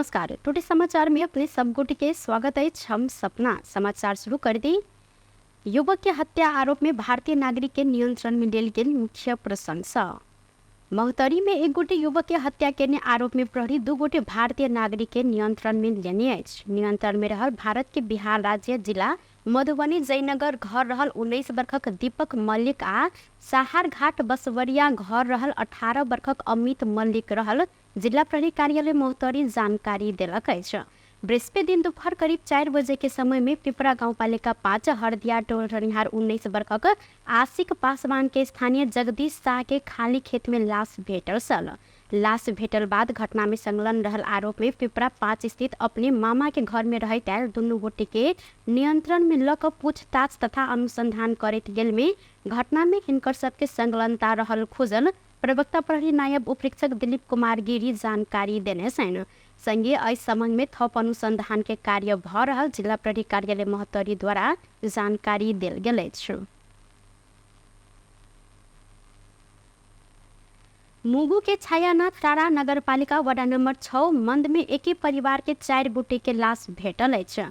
नमस्कार। टुडे समाचार में अपने सब गुट के स्वागत है। हम सपना समाचार शुरू कर दी। युवक के हत्या आरोप में भारतीय नागरिक के नियंत्रण में लेल गेल मुख्य प्रशंसा। महोत्तरी में एक गोटे युवक के हत्या के आरोप में प्रहरी 2 गोटे भारतीय नागरिक के नियंत्रण में लेने अछि। नियंत्रण में रहल भारत के बिहार राज्य जिला मधुबनी जयनगर घर रहल 19 वर्षक दीपक मल्लिक आ सहारघाट बसवरिया घर रहल 18 वर्षक अमित मल्लिक रहल। जिला प्रहरी कार्यालय महोत्तरी जानकारी देलक अछि। बृहस्पति दिन दोपहर करीब 4 बजे के समय में पिपरा गांवपालिका 5 हरदिया टोल रनिहार 19 वर्षक आशिक पासवान के स्थानीय जगदीश शाह के खाली खेत में लाश भेटल छल। लाश भेटल बाद घटना में संलग्न रहल आरोप में पिपरा 5 स्थित अपने मामा के घर में रहैत आयल दुनू गोटे के नियंत्रण में लऽ कऽ पूछताछ तथा अनुसंधान करैत गेल में घटना में हिनकर सबके संलग्नता रहल खुजल प्रवक्ता प्रहरी नायब उपरीक्षक दिलीप कुमार गिरी जानकारी देने छन्। संगे एहि संबंध में थप अनुसंधान के कार्य भ रहल जिला प्रहरी कार्यालय महोत्तरी द्वारा जानकारी देल गेल अछि। मुगु के छायानाथ टारा नगरपालिका वडा नंबर 6 मंद में एक ही परिवार के 4 गोटे के लाश भेटल अछि।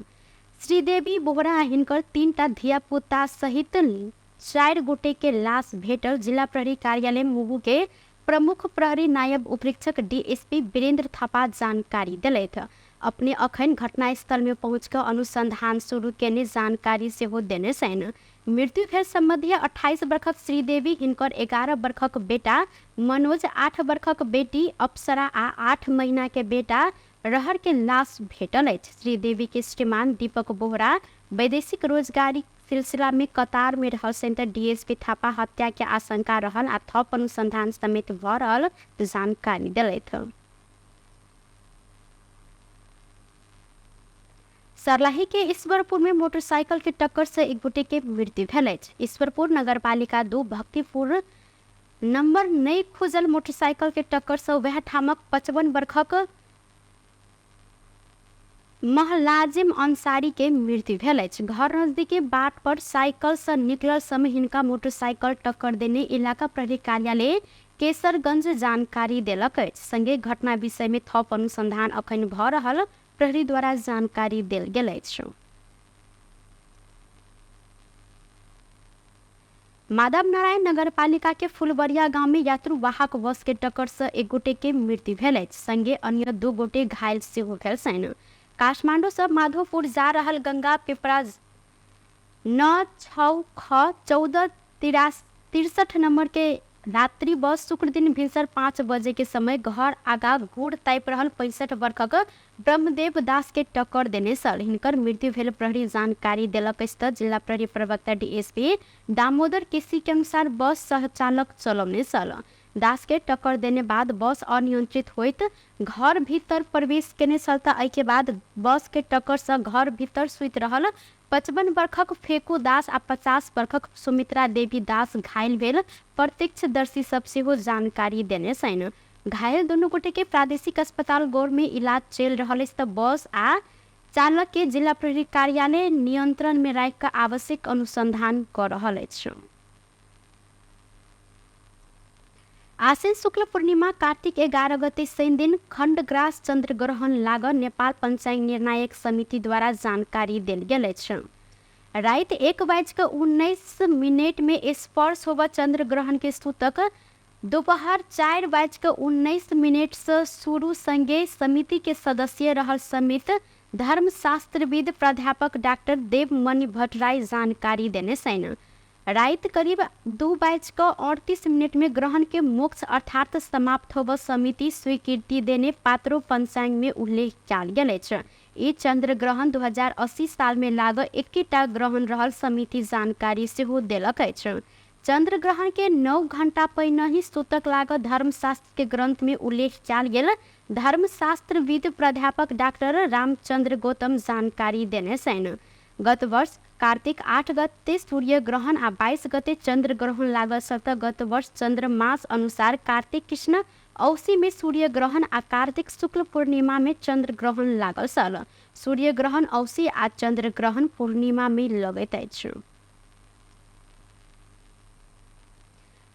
श्रीदेवी बोहरा हिनकर 3टा धिया पुता सहित 4 गोटे के लाश भेटल जिला प्रहरी कार्यालय मुगु के प्रमुख प्रहरी नायब उपरीक्षक डीएसपी वीरेंद्र थापा जानकारी दिलैथ। अपने अखन घटनास्थल में पहुंचकर अनुसंधान शुरू केने जानकारी से हो देने छन्। मृत्यु भेल संबंधी 28 वर्षक श्रीदेवी हिनकर 11 वर्षक बेटा मनोज 8 वर्षक बेटी अप्सरा आ 8 महीना के बेटा रहर के लाश भेटल अछि। श्रीदेवी के श्रीमान दीपक बोहरा वैदेशिक रोजगारी सिलसिला में कतार में रहल सेंटर डीएसपी थापा हत्या के आशंका रहल आ थप अनुसंधान समेत भ रहल जानकारी दिलैथ। सरलाही के ईश्वरपुर में मोटरसाइकिल के टक्कर से एक गोटे के मृत्यु भेल अछि। ईश्वरपुर नगरपालिका 2 भक्तिपुर नंबर नई खुजल मोटरसाइकिल के टक्कर से वह ठामक 55 वर्षक महलाजिम अंसारी के मृत्यु भेल अछि। घर नजदीकी बाट पर साइकिल से निकलल समय हिनका मोटरसाइकिल टक्कर देने इलाका प्रहरी कार्यालय केसरगंज जानकारी देलक अछि। संगे घटना विषय में थप अनुसंधान अखन भ रहल प्रहरी द्वारा जानकारी देल गेल अछि। माधव नारायण नगरपालिका के फुलबरिया गांव में यात्रु वाहक बस के टक्कर से एक गोटे के मृत्यु भेल अछि। संगे अन्य 2 गोटे घायल सेहो भेल छन्। काठमांडू से माधोपुर जा रहल गंगा पिपरा 9-6-14-63 नंबर के रात्रि बस शुक्र दिन भिनसर 5 बजे के समय घर आगा घूर ताइप रहल 65 वर्षक ब्रह्मदेव दास के टक्कर देने छल। हिनकर मृत्यु भेल प्रहरी जानकारी देलक अछि। जिला प्रहरी प्रवक्ता डीएसपी दामोदर केसी के अनुसार बस सहचालक चलौने छल। दास के टक्कर देने बाद बस अनियंत्रित होइत घर भीतर प्रवेश केने छल। एहि के बाद बस के टक्कर से घर भीतर सुति रहल 55 वर्षक फेकू दास आ 50 वर्षक सुमित्रा देवी दास घायल भेल प्रत्यक्षदर्शी सब सेहो जानकारी देने छन्। घायल दोनों गोटे के प्रादेशिक अस्पताल गौर में इलाज चल रहल अछि तऽ बस आ चालक के जिला प्रहरी कार्यालय नियंत्रण में राखि कऽ आवश्यक अनुसंधान कर रहल अछि। आश्विन शुक्ल पूर्णिमा कार्तिक 11 गते शनि दिन खंडग्रास चंद्र ग्रहण लाग नेपाल पंचांग निर्णायक समिति द्वारा जानकारी देल गेल अछि। राति 1:19 में स्पर्श होबा चंद्र ग्रहण के सूतक दोपहर 4:19 से शुरू। संगे समिति के सदस्य रहल समेत धर्मशास्त्रविद प्राध्यापक डॉक्टर देवमणि भट्टराय जानकारी देने छन्। रात करीब 2:38 में ग्रहण के मोक्ष अर्थात समाप्त होबा समिति स्वीकृति देने पात्रो पंचांग में उल्लेख कयल गेल अछि। ई चंद्र ग्रहण 2080 साल में लाग 21टा ग्रहण रहल समिति जानकारी सेहो देलक अछि। चंद्र ग्रहण के 9 घंटा पहिने सूतक लाग धर्मशास्त्र के ग्रंथ में उल्लेख कयल गेल। धर्मशास्त्रविद प्राध्यापक डॉक्टर रामचंद्र गौतम जानकारी देने छन्। गत वर्ष कार्तिक 8 गते सूर्य ग्रहण आ 22 गते चंद्र ग्रहण लागल छल। गत वर्ष चंद्र मास अनुसार कार्तिक कृष्ण औसी में सूर्य ग्रहण आ कार्तिक शुक्ल पूर्णिमा में चंद्र ग्रहण लागल छल। सूर्य ग्रहण औसी आ चंद्र ग्रहण पूर्णिमा में लगैत अछि।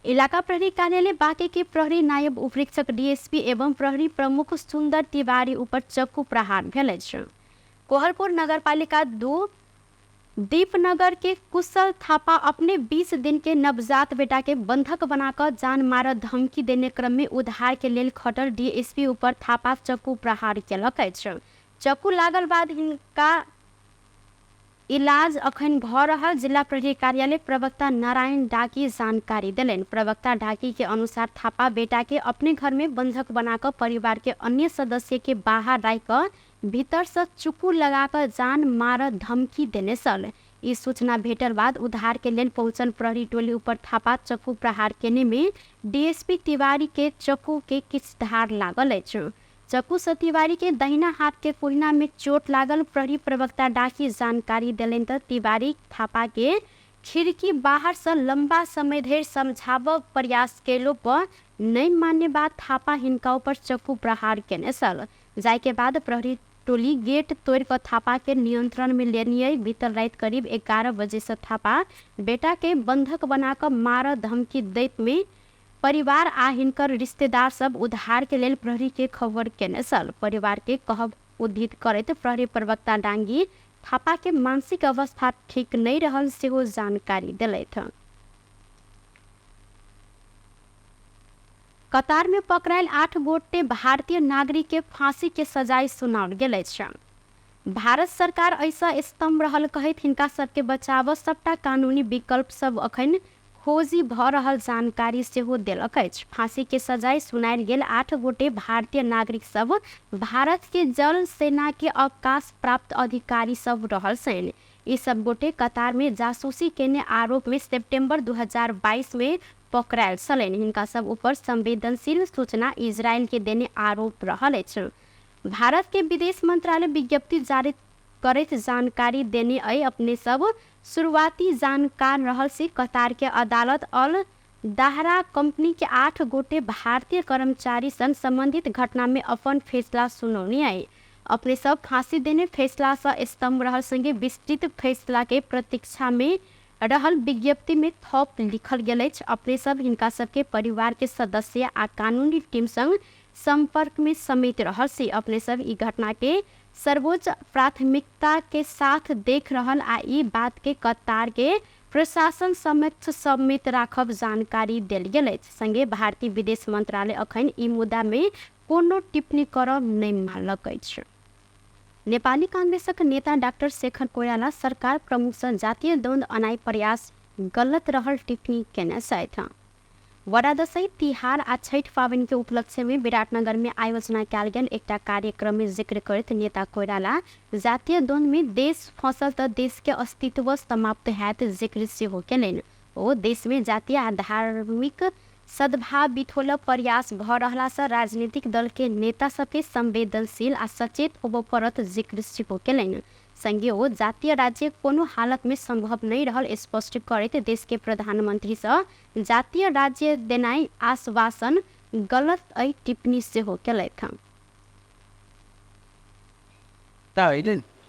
इलाका प्रहरी कार्यालय बाँके के प्रहरी नायब उपरीक्षक डीएसपी एवं प्रहरी प्रमुख सुंदर तिवारी ऊपर चक्कू प्रहार भेल अछि। कोहलपुर नगरपालिका 2 दीपनगर के कुशल थापा अपने 20 दिन के नवजात बेटा के बंधक बनाकर जान मार धमकी देने क्रम में उद्धार के लेल खटल डीएसपी ऊपर थापा चक्कू प्रहार केलक अछि। चक्कू लागल बाद हिनका इलाज अखन भ रहल जिला प्रहरी कार्यालय प्रवक्ता नारायण डाकी जानकारी दिलेन। प्रवक्ता डाकी के अनुसार थापा बेटा के अपने घर में बंधक बनाकर परिवार के अन्य सदस्य के बाहर राखकर भीतर से चुकू लगाकर जान मार धमकी देने सल। इस सूचना भेटल बाद उद्धार के लेल पहुंचल प्रहरी टोली ऊपर थापा चक्कू प्रहार केने में डीएसपी तिवारी के चक्कू के किछ धार लागल अछि। चक्कू से तिवारी के दहिना हाथ के कुहिना में चोट लागल। प्रहरी प्रवक्ता डाकी जानकारी दिलेन त तिवारी थापा के खिड़की बाहर से लंबा समय धरि समझाव प्रयास केलो पर नहीं मानने बाद थापा हिनका ऊपर चक्कू प्रहार केने सल। जाय के बाद प्रहरी टोली गेट तोड़ कर थापा के नियंत्रण में लेनिए। बीतल रात करीब 11 बजे से थापा बेटा के बंधक बनाकर मार धमकी दैत में परिवार आ हिनकर रिश्तेदार सब उद्धार के लेल प्रहरी के खबर केने सल। परिवार के कहब उद्धृत करैत प्रहरी प्रवक्ता डांगी थापा के मानसिक अवस्था ठीक नहीं रहल सेहो जानकारी दिलैथ। कतार में पकड़ायल 8 गोटे भारतीय नागरिक के फांसी के सजाए सुनाओल गेल अछि। भारत सरकार ऐसा स्तंभ रहल कहैत हिनका सबके बचाव सबटा कानूनी विकल्प सब अखन खोजी भ रहल जानकारी सेहो देलक अछि। फांसी के सजाए सुनायल गेल 8 गोटे भारतीय नागरिक सब भारत के जल सेना के अवकाश प्राप्त अधिकारी सब रहल छनि। ई सब गोटे कतार में जासूसी केने आरोप में सितंबर 2022 में पकड़ायल छलनि। हिनका सब ऊपर संवेदनशील सूचना इजराइल के देने आरोप रहल अछि। भारत के विदेश मंत्रालय विज्ञप्ति जारी करैत जानकारी देने अई अपने सब शुरुआती जानकार रहल से कतार के अदालत अल दाहरा कंपनी के 8 गोटे भारतीय कर्मचारी सन संबंधित घटना में अपन फैसला सुनौनी आई। अपने सब फांसी देने फैसला से स्तंभ रहल संगे विस्तृत फैसला के प्रतीक्षा में रहल विज्ञप्ति में थप लिखल गेल अछि। अपने सब हिनका सबके परिवार के सदस्य आ कानूनी टीम संग संपर्क में समेत रहल से अपने सब ई घटना के सर्वोच्च प्राथमिकता के साथ देख रहल आ ई बात के कतार के प्रशासन समक्ष समेत राखब जानकारी देल गेल अछि। संगे भारतीय विदेश मंत्रालय अखन ई मुद्दा में कोनो टिप्पणी करब नहीं मानलक अछि। नेपाली कांग्रेसक नेता डॉक्टर शेखर कोइराला सरकार प्रमुख सँ जातीय द्वंद्व अनाय प्रयास गलत रहल टिप्पणी केने छथि। वड़ा दशैं तिहार आ छठ पावनि के उपलक्ष्य में विराटनगर में आयोजना कयल गेल एकटा कार्यक्रम में जिक्र करैत नेता कोइराला जातीय द्वंद्व में देश फंसल त देश के अस्तित्व समाप्त हैत जिक्र सेहो केलनि। ओ देश में जातीय आ धार्मिक सद्भाव बिथोल प्रयास भ रहला से राजनीतिक दल के नेता सबके संवेदनशील आ सचेत होबो परत जिक्र सेहो केलनि। संगे ओ जातीय राज्य कोनो हालत में संभव नहीं रहल स्पष्ट करैत देश के प्रधानमंत्री से जातीय राज्य देनाई आश्वासन गलत अई टिप्पणी सेहो केलथि।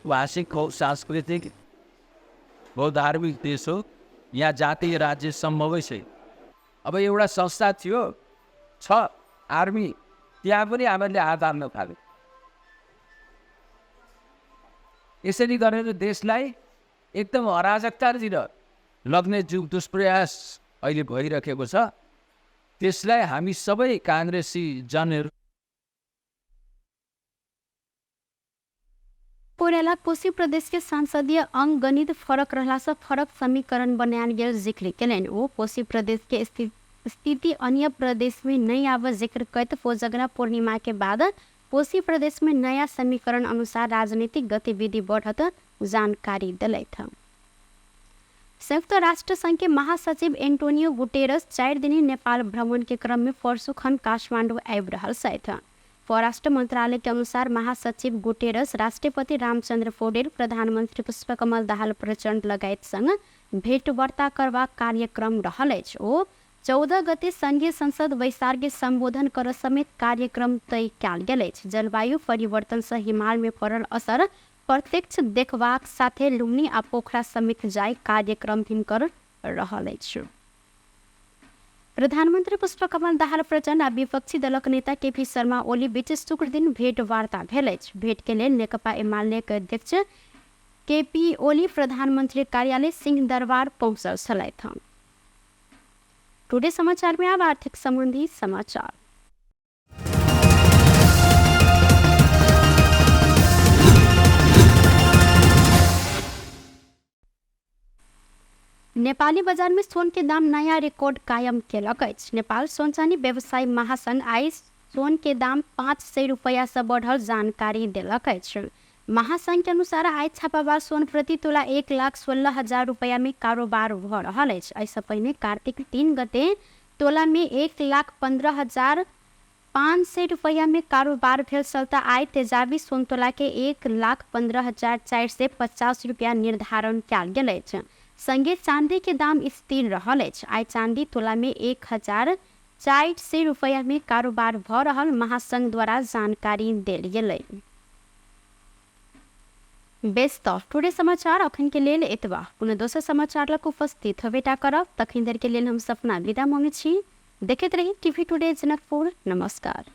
वार्षिक हो सांस्कृतिक हो धार्मिक देश हो यहाँ जातीय राज्य सम्भवै छ। अब एउटा संस्था थियो छ आर्मी त्यहाँ पनि हामीले हात हाल्न थाल्यो। यसरी गरेर देशलाई एकदम अराजकतातिर लग्ने जुन दुष्प्रयास अहिले भइरहेको छ त्यसलाई हामी सबै कांग्रेसी जनहरू कोइराला कोशी प्रदेश के संसदीय अंग गणित फरक रहला से फरक समीकरण बनायल गेल जिक्र केलनि। वो कोशी प्रदेश के स्थिति अन्य प्रदेश में नहीं आव जिक्र करते कोजगरा पूर्णिमा के बाद कोशी प्रदेश में नया समीकरण अनुसार राजनीतिक गतिविधि बढ़त जानकारी दिलैथ। संयुक्त राष्ट्र संघ के महासचिव एंटोनियो गुटेरस 4 दिनी नेपाल भ्रमण के क्रम में परसुखन काठमाडौँ आबि रहल छथि। परराष्ट्र मंत्रालय के अनुसार महासचिव गुटेरस राष्ट्रपति रामचंद्र पौडेल प्रधानमंत्री पुष्पकमल दाहाल प्रचंड लगायत संग भेंटवार्ता करबाक कार्यक्रम रहल अछि। ओ 14 गते संघीय संसद बैसार के संबोधन कर समेत कार्यक्रम तय कयल गेल अछि। जलवायु परिवर्तन से हिमाल में पड़ल असर प्रत्यक्ष देखबाक साथे लुम्नी आ पोखरा समेत जाय कार्यक्रम हिनकर रहल अछि। प्रधानमन्त्री पुष्पकमल दाहाल प्रचण्ड आ विपक्षी दलक नेता केपी शर्मा ओली बीच शुक्र दिन भेटवार्ता भेल अछि। भेट के लेल नेकपा एमालेक अध्यक्ष केपी ओली प्रधानमंत्री कार्यालय सिंह दरबार पहुंचल छलथि। टुडे समाचार में अब आर्थिक संबंधी समाचार। नेपाली बजार में सोन के दाम नया रिकॉर्ड कायम केलक अछि। नेपाल सोन चांदी व्यवसायी महासंघ आई सोन के दाम 500 रुपया से बढ़ल जानकारी देलक अछि। महासंघ के अनुसार आई छापामार सोन प्रति तोला 1,16,000 रुपया में कारोबार भ रहल अछि। ऐसे पहले कार्तिक 3 गते तोला में 1,15,500 रुपया में कारोबार भेल चलता आई तेजाबी सोन तोला के 1,15,450 रुपया निर्धारण कयल गेल अछि। संगे चांदी के दाम स्थिर रहल अछि। आई चांदी तोला में 1,400 रुपया में कारोबार भ रहल महासंघ द्वारा जानकारी देल गेलै। बेस्ट ऑफ टुडे समाचार अखन के लेल एतबा। पुनः दोसर समाचार लग उपस्थित होबेटा करब। तखन देर के लेल हम सपना विदा मांगे छी। देखैत रही टीवी टुडे जनकपुर। नमस्कार।